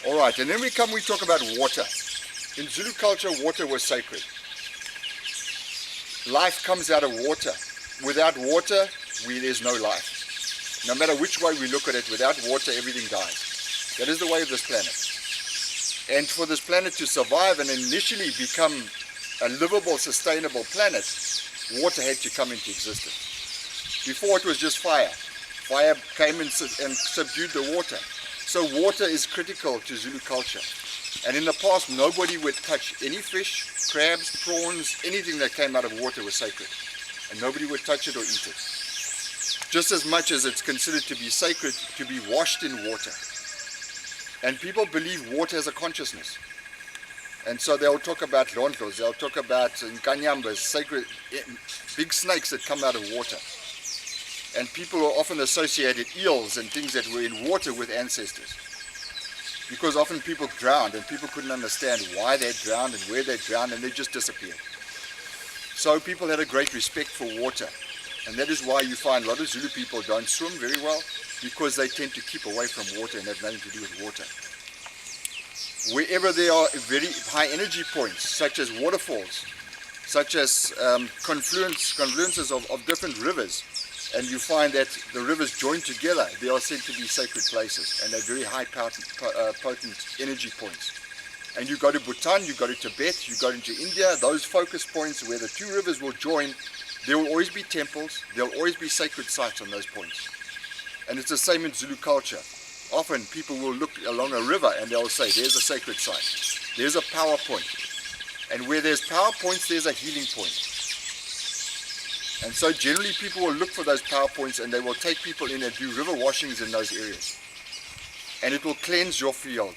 Alright, and then we talk about water. In Zulu culture, water was sacred. Life comes out of water. Without water, there's no life. No matter which way we look at it, without water, everything dies. That is the way of this planet. And for this planet to survive and initially become a livable, sustainable planet, water had to come into existence. Before it was just fire. Fire came and subdued the water. So water is critical to Zulu culture. And in the past, nobody would touch any fish, crabs, prawns, anything that came out of water was sacred. And nobody would touch it or eat it. Just as much as it's considered to be sacred to be washed in water. And people believe water has a consciousness. And so they'll talk about lontlos, they'll talk about nkanyambas, sacred, big snakes that come out of water. And people are often associated eels and things that were in water with ancestors. Because often people drowned and people couldn't understand why they drowned and where they drowned, and they just disappeared. So people had a great respect for water. And that is why you find a lot of Zulu people don't swim very well, because they tend to keep away from water and have nothing to do with water. Wherever there are very high energy points, such as waterfalls, such as confluences of different rivers, and you find that the rivers join together, they are said to be sacred places, and they're very high potent energy points. And you go to Bhutan, you go to Tibet, you go into India, those focus points where the two rivers will join, there will always be temples, there will always be sacred sites on those points. And it's the same in Zulu culture. Often people will look along a river and they'll say, there's a sacred site, there's a power point. And where there's power points, there's a healing point. And so generally people will look for those power points, and they will take people in and do river washings in those areas. And it will cleanse your field.